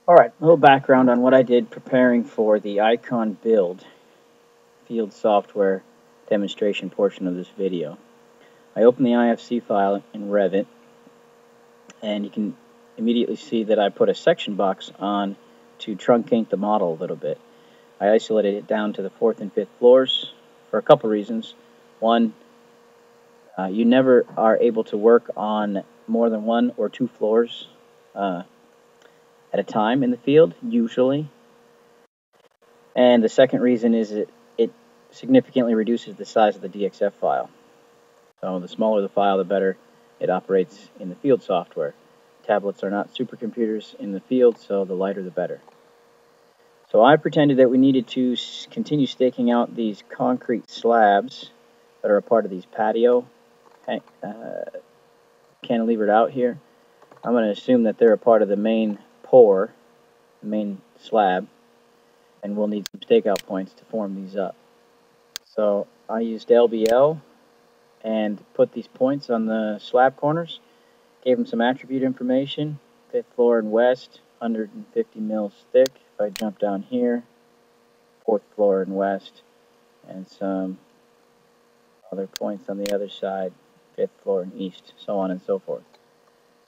Alright, a little background on what I did preparing for the iCONbuild field software demonstration portion of this video. I opened the IFC file in Revit, and you can immediately see that I put a section box on to truncate the model a little bit. I isolated it down to the 4th and 5th floors for a couple reasons. One, you never are able to work on more than 1 or 2 floors at a time in the field, usually. And the second reason is it significantly reduces the size of the DXF file. So the smaller the file, the better it operates in the field software. Tablets are not supercomputers in the field, so the lighter the better. So I pretended that we needed to continue staking out these concrete slabs that are a part of these patio cantilevered out here. I'm going to assume that they're a part of the main pour, the main slab, and we'll need some stakeout points to form these up. So I used LBL and put these points on the slab corners, gave them some attribute information, 5th floor and west, 150 mils thick. If I jump down here, 4th floor and west, and some other points on the other side, 5th floor and east, so on and so forth.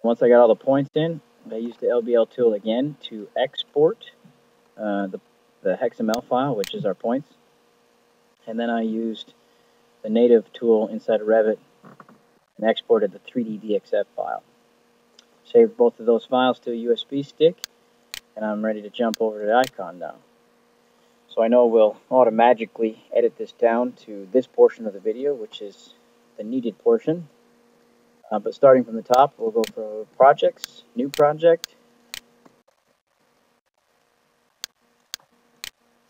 Once I got all the points in, I used the LBL tool again to export the XML file, which is our points. And then I used the native tool inside of Revit and exported the 3D DXF file. Saved both of those files to a USB stick, and I'm ready to jump over to icon now. So I know we'll automatically edit this down to this portion of the video, which is the needed portion. But starting from the top, we'll go for projects, new project,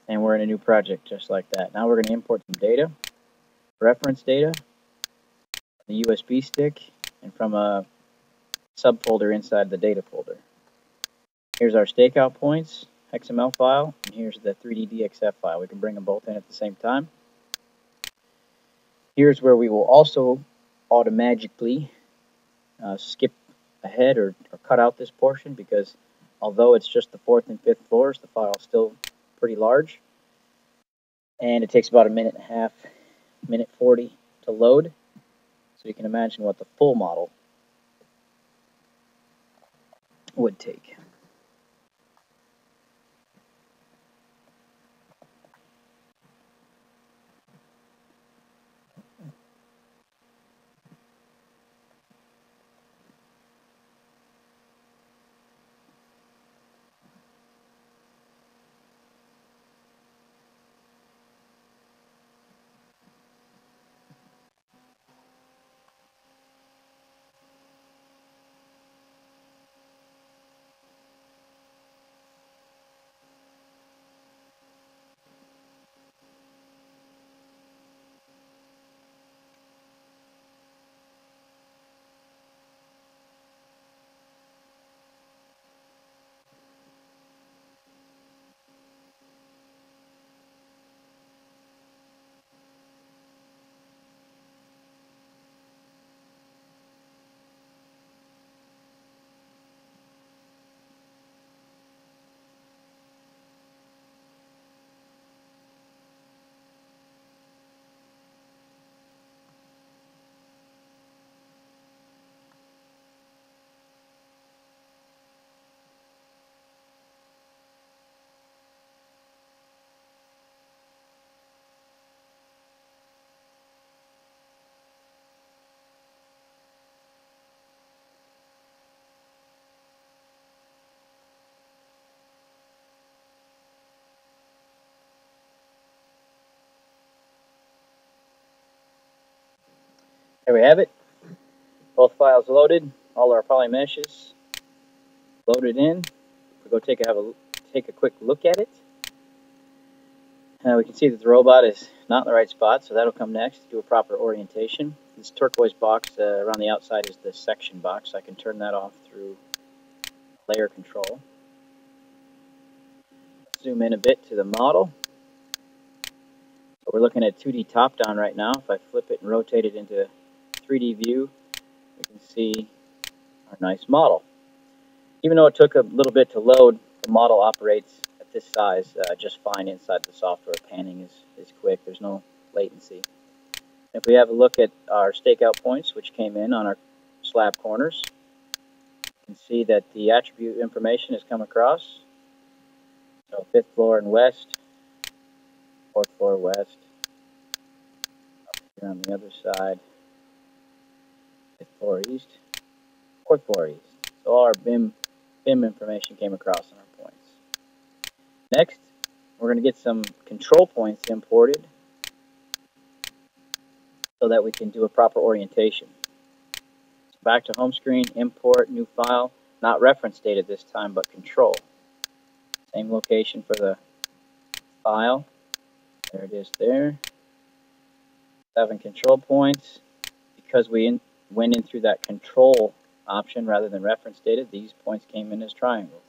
and we're in a new project just like that. Now we're going to import some data, reference data, the USB stick, and from a subfolder inside the data folder. Here's our stakeout points, XML file, and here's the 3D DXF file. We can bring them both in at the same time. Here's where we will also automatically skip ahead or cut out this portion, because although it's just the 4th and 5th floors, the file is still pretty large, and it takes about a minute and a half, minute 40 to load. So you can imagine what the full model would take. There we have it. Both files loaded, all our poly meshes loaded in. We'll go take a quick look at it. We can see that the robot is not in the right spot, so that'll come next. Do a proper orientation. This turquoise box around the outside is the section box. I can turn that off through layer control. Zoom in a bit to the model. So we're looking at 2D top-down right now. If I flip it and rotate it into 3D view, we can see our nice model. Even though it took a little bit to load, the the model operates at this size just fine inside the software. Panning is quick. There's no latency. If we have a look at our stakeout points, which came in on our slab corners, you can see that the attribute information has come across. So 5th floor and west, 4th floor west, up here on the other side, 5th floor east, 4th floor east. So all our BIM information came across on our points. Next, we're going to get some control points imported so that we can do a proper orientation. So back to home screen, import, new file, not reference data this time, but control. Same location for the file. There it is there. 7 control points. Because we went in through that control option rather than reference data, these points came in as triangles.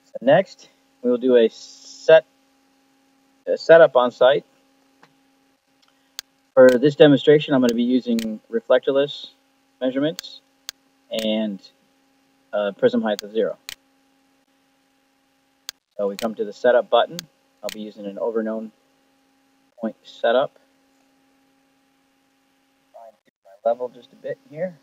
So next, we will do a setup on site. For this demonstration, I'm going to be using reflectorless measurements and prism height of 0. So we come to the setup button. I'll be using an overknown point setup. Try and keep my level just a bit here.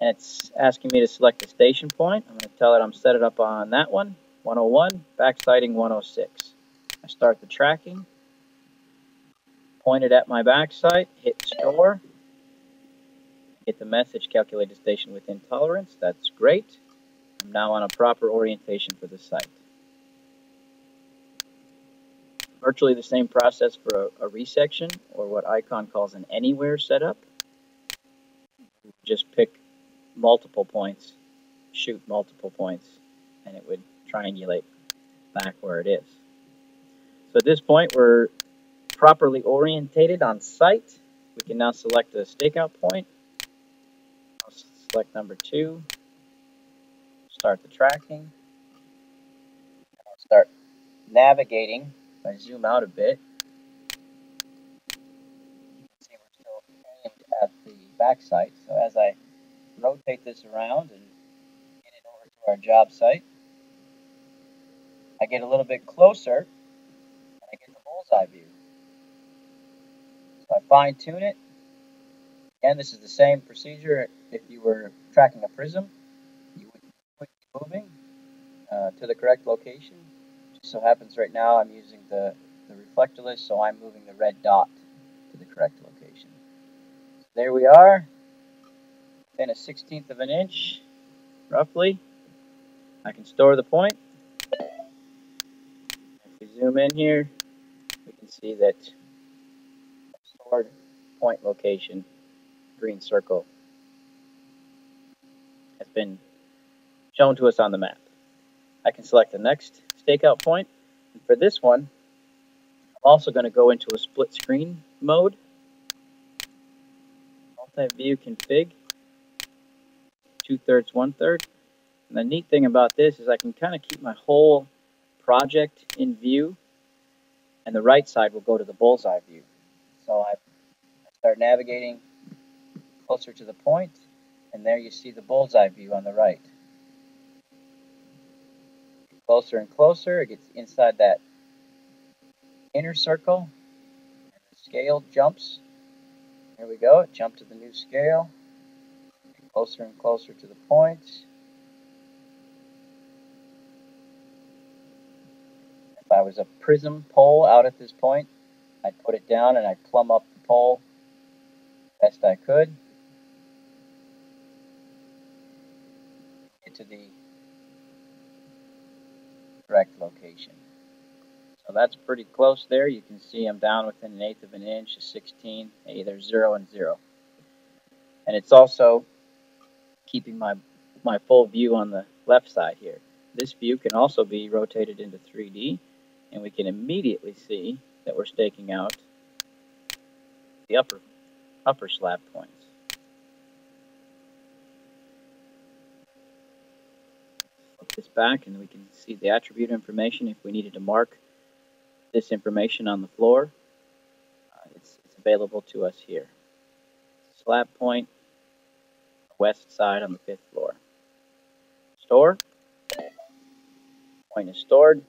And it's asking me to select a station point. I'm going to tell it I'm set it up on that one, 101, backsighting 106. I start the tracking, point it at my backsite, hit store, get the message, calculate the station within tolerance. That's great. I'm now on a proper orientation for the site. Virtually the same process for a resection, or what ICON calls an anywhere setup. Just pick multiple points, shoot multiple points, and it would triangulate back where it is. So at this point, we're properly orientated on site. We can now select a stakeout point. I'll select number 2. Start the tracking. I'll start navigating. If I zoom out a bit, you can see we're still aimed at the backsite. So as I rotate this around and get it over to our job site, I get a little bit closer and I get the bullseye view. So I fine tune it. Again, this is the same procedure if you were tracking a prism. You would quickly moving to the correct location. Just so happens right now I'm using the reflectorless, so I'm moving the red dot to the correct location. So there we are, within a 1/16 of an inch, roughly. I can store the point. If we zoom in here, we can see that stored point location, green circle, has been shown to us on the map. I can select the next stakeout point, and for this one, I'm also going to go into a split screen mode. Multi-view config, 2/3, 1/3. And the neat thing about this is I can kind of keep my whole project in view, and the right side will go to the bullseye view. So I start navigating closer to the point, and there you see the bullseye view on the right. Closer and closer, it gets inside that inner circle, and the scale jumps. There we go, it jumped to the new scale. Get closer and closer to the point. If I was a prism pole out at this point, I'd put it down and I'd plumb up the pole best I could. Get to the correct location. So that's pretty close there. You can see I'm down within 1/8 of an inch, a 16. Hey, there's 0 and 0. And it's also keeping my full view on the left side here. This view can also be rotated into 3D, and we can immediately see that we're staking out the upper slab points. Flip this back and we can see the attribute information if we needed to mark this information on the floor. It's available to us here. Slab point, west side on the 5th floor. Store. Point is stored.